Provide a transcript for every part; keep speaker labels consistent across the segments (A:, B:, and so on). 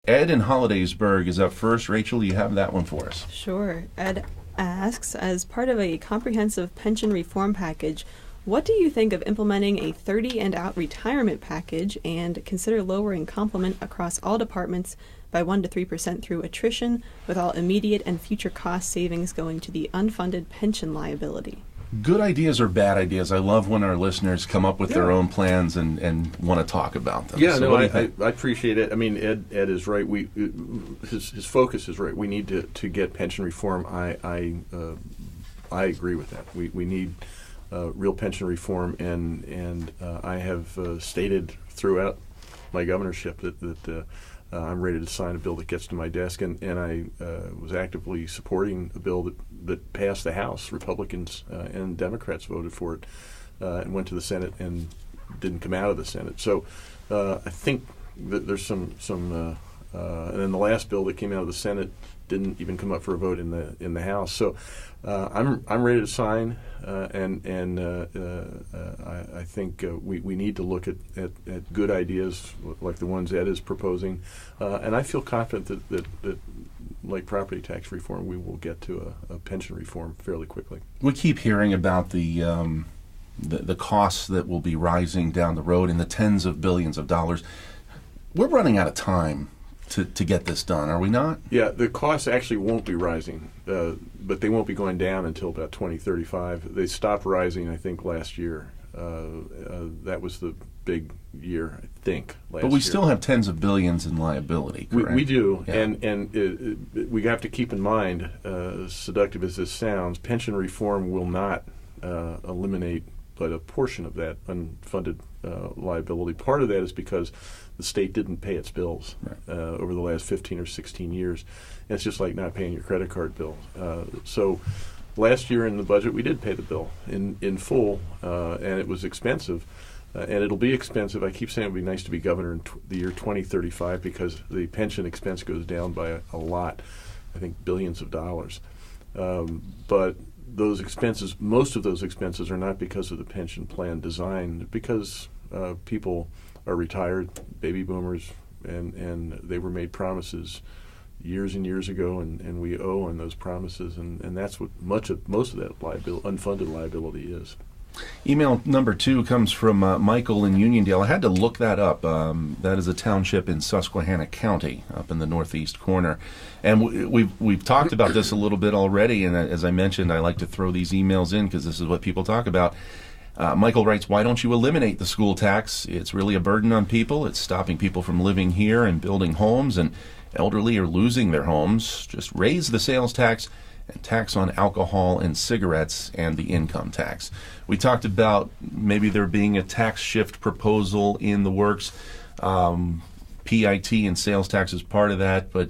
A: Ed in Hollidaysburg is up first. Rachel, you have that one for us.
B: Sure. Ed asks, as part of a comprehensive pension reform package, what do you think of implementing a 30 and out retirement package and consider lowering complement across all departments by 1 to 3% through attrition, with all immediate and future cost savings going to the unfunded pension liability?
A: Good ideas or bad ideas? I love when our listeners come up with their own plans and want to talk about them.
C: Yeah,
A: So
C: no,
A: what do you think?
C: I appreciate it. I mean, Ed is right. His focus is right. We need to get pension reform. I agree with that. We need real pension reform, and I have stated throughout my governorship that I'm ready to sign a bill that gets to my desk, and I was actively supporting a bill that passed the House. Republicans and Democrats voted for it and went to the Senate and didn't come out of the Senate. So I think that there's some and then the last bill that came out of the Senate didn't even come up for a vote in the House. So I'm ready to sign, and I think we need to look at good ideas like the ones Ed is proposing, and I feel confident that like property tax reform, we will get to a pension reform fairly quickly.
A: We keep hearing about the costs that will be rising down the road in the tens of billions of dollars. We're running out of time to get this done, are we not?
C: Yeah, the costs actually won't be rising, but they won't be going down until about 2035. They stopped rising, I think, last year. That was the big year, I think, last year.
A: But we still have tens of billions in liability, correct?
C: We do,
A: Yeah.
C: and we have to keep in mind, seductive as this sounds, pension reform will not eliminate but a portion of that unfunded liability. Part of that is because the state didn't pay its bills over the last 15 or 16 years. And it's just like not paying your credit card bill. So last year in the budget, we did pay the bill in full, and it was expensive. And it'll be expensive. I keep saying it would be nice to be governor in the year 2035 because the pension expense goes down by a lot, I think billions of dollars. But those expenses, most of those expenses are not because of the pension plan design, because people are retired, baby boomers, and they were made promises years and years ago, and we owe on those promises, and that's what most of that unfunded liability is.
A: Email number 2 comes from Michael in Uniondale. I had to look that up. That is a township in Susquehanna County, up in the northeast corner. And we've talked about this a little bit already, and as I mentioned, I like to throw these emails in because this is what people talk about. Michael writes, why don't you eliminate the school tax? It's really a burden on people. It's stopping people from living here and building homes, and elderly are losing their homes. Just raise the sales tax and tax on alcohol and cigarettes and the income tax. We talked about maybe there being a tax shift proposal in the works. PIT and sales tax is part of that, but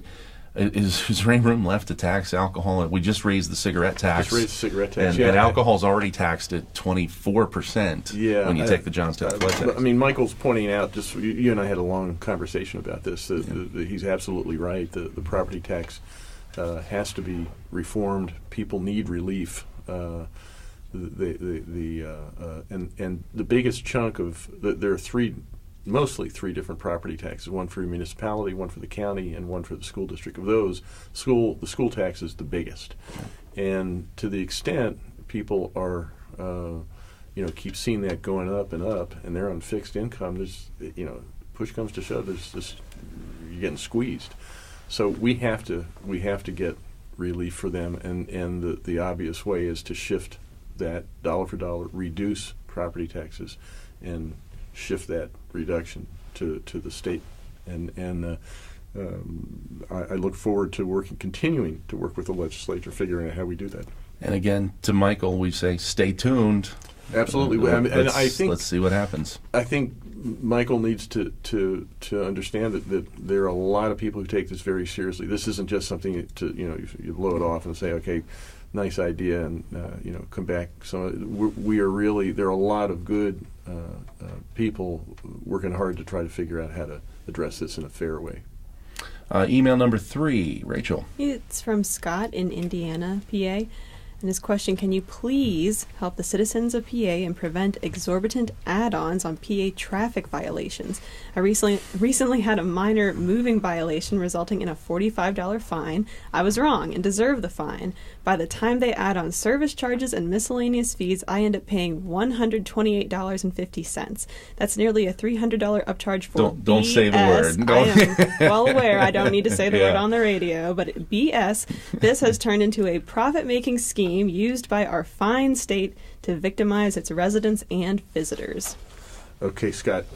A: is there any room left to tax alcohol? We just raised the cigarette tax.
C: Just raised the cigarette tax,
A: and alcohol's already taxed at 24% when you take the Johnstown flood tax.
C: I mean, Michael's pointing out, just you and I had a long conversation about this. He's absolutely right. The property tax has to be reformed. People need relief. And the biggest chunk of there are mostly three different property taxes: one for your municipality, one for the county, and one for the school district. Of those, the school tax is the biggest. And to the extent people are, keep seeing that going up and up, and they're on fixed income, there's, push comes to shove, you're getting squeezed. So we have to get relief for them, and the obvious way is to shift that dollar for dollar, reduce property taxes, and shift that reduction to the state. And I look forward to continuing to work with the legislature, figuring out how we do that.
A: And again, to Michael, we say stay tuned.
C: Absolutely, and I think
A: let's see what happens.
C: I think Michael needs to understand that there are a lot of people who take this very seriously. This isn't just something you blow it off and say, okay, nice idea, and come back. So we are really, there are a lot of good people working hard to try to figure out how to address this in a fair way.
A: Email number 3, Rachel.
B: It's from Scott in Indiana, PA. And his question, can you please help the citizens of PA and prevent exorbitant add-ons on PA traffic violations? I recently had a minor moving violation resulting in a $45 fine. I was wrong and deserve the fine. By the time they add on service charges and miscellaneous fees, I end up paying $128.50. That's nearly a $300 upcharge for
A: Don't
B: BS.
A: say the word.
B: I am well aware I don't need to say the
A: Yeah.
B: word on the radio, but BS. This has turned into a profit-making scheme used by our fine state to victimize its residents and visitors.
C: Okay, Scott,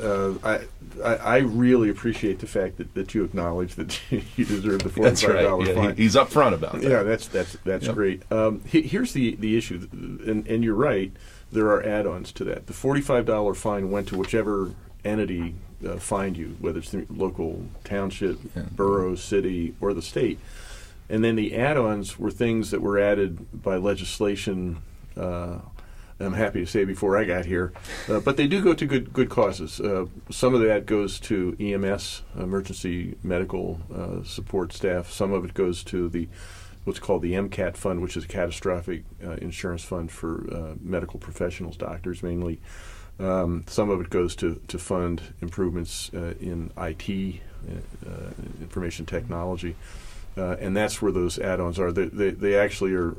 C: I really appreciate the fact that you acknowledge that you deserve the $45
A: That's right. Yeah,
C: fine.
A: he's up front about that.
C: Yeah, that's
A: Yep.
C: great. Here's the issue, and you're right. There are add-ons to that. The $45 fine went to whichever entity fined you, whether it's the local township, borough, city, or the state. And then the add-ons were things that were added by legislation. I'm happy to say before I got here, but they do go to good causes. Some of that goes to EMS, emergency medical support staff. Some of it goes to what's called the MCAT fund, which is a catastrophic insurance fund for medical professionals, doctors mainly. Some of it goes to fund improvements in IT, information technology. And that's where those add-ons are. They actually are,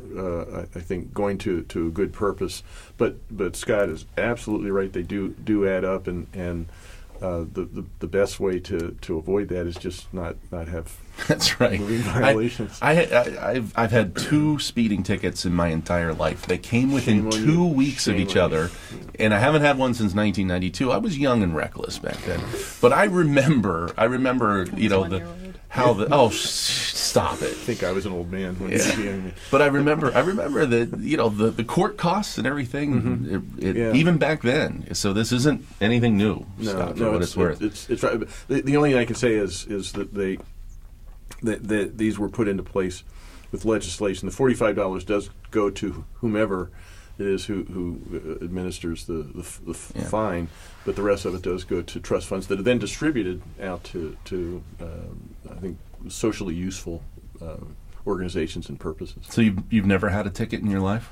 C: I think, going to a good purpose. But Scott is absolutely right. They do add up, and the best way to avoid that is just not have
A: That's right.
C: moving violations.
A: I've had 2 speeding tickets in my entire life. They came within
C: Shame on
A: 2
C: you.
A: weeks of
C: Shame
A: each
C: on
A: other, and I haven't had one since 1992. I was young and reckless back then, but I remember, stop it.
C: I think I was an old man when
A: Yeah.
C: you began me.
A: But I remember that the court costs and everything,
C: Yeah.
A: even back then. So this isn't anything new. Scott, for what it's worth.
C: It's right. But the only thing I can say is that that these were put into place with legislation. The $45 does go to whomever it is who administers the fine, but the rest of it does go to trust funds that are then distributed out to I think socially useful organizations and purposes.
A: So you've never had a ticket in your life?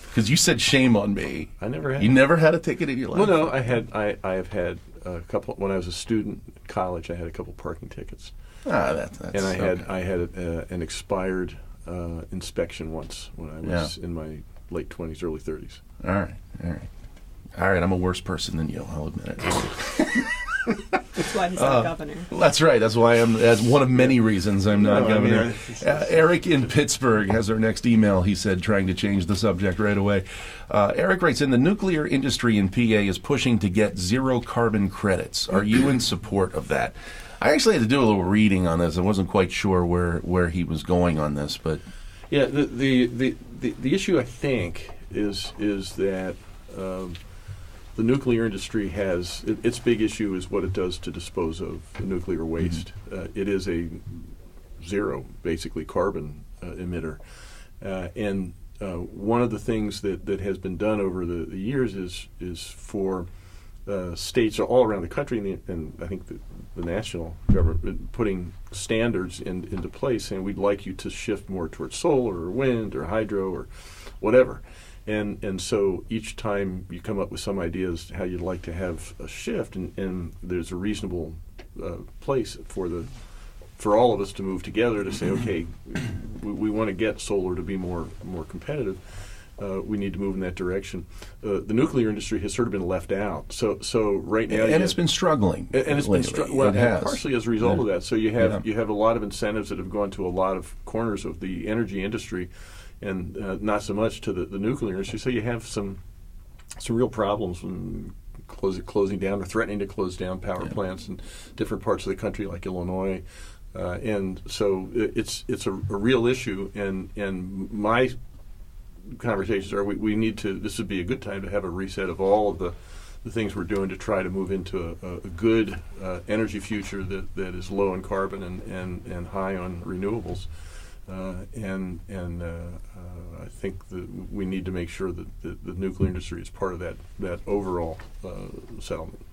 A: Because you said shame on me.
C: I never had.
A: You never had a ticket in your life?
C: Well, no, I have had a couple. When I was a student in college, I had a couple parking tickets.
A: That's
C: And I had an expired inspection once when I was in my late 20s, early 30s.
A: All right. I'm a worse person than you. I'll admit it.
B: That's why he's not governor.
A: That's right. That's why that's one of many reasons I'm not governor. Eric in Pittsburgh has our next email. He said, trying to change the subject right away. Eric writes in, the nuclear industry in PA is pushing to get zero carbon credits. Are you in support of that? I actually had to do a little reading on this. I wasn't quite sure where he was going on this, but
C: yeah, the issue I think is that the nuclear industry has its big issue is what it does to dispose of the nuclear waste. It is a zero, basically, carbon emitter, and one of the things that has been done over the years is for states all around the country and I think the national government putting standards into place, and we'd like you to shift more towards solar or wind or hydro or whatever. And so each time you come up with some ideas how you'd like to have a shift, and there's a reasonable place for all of us to move together to say, okay, we want to get solar to be more competitive. We need to move in that direction. The nuclear industry has sort of been left out. So right now,
A: and it's been struggling.
C: And it's
A: lately.
C: been
A: It has.
C: partially as a result of that. So you have a lot of incentives that have gone to a lot of corners of the energy industry, and not so much to the nuclear industry. So you have some real problems when closing down or threatening to close down power plants in different parts of the country, like Illinois. And so it's a real issue. And my conversations are we need to. This would be a good time to have a reset of all of the things we're doing to try to move into a good energy future that is low in carbon and high on renewables. I think that we need to make sure that the nuclear industry is part of that overall settlement.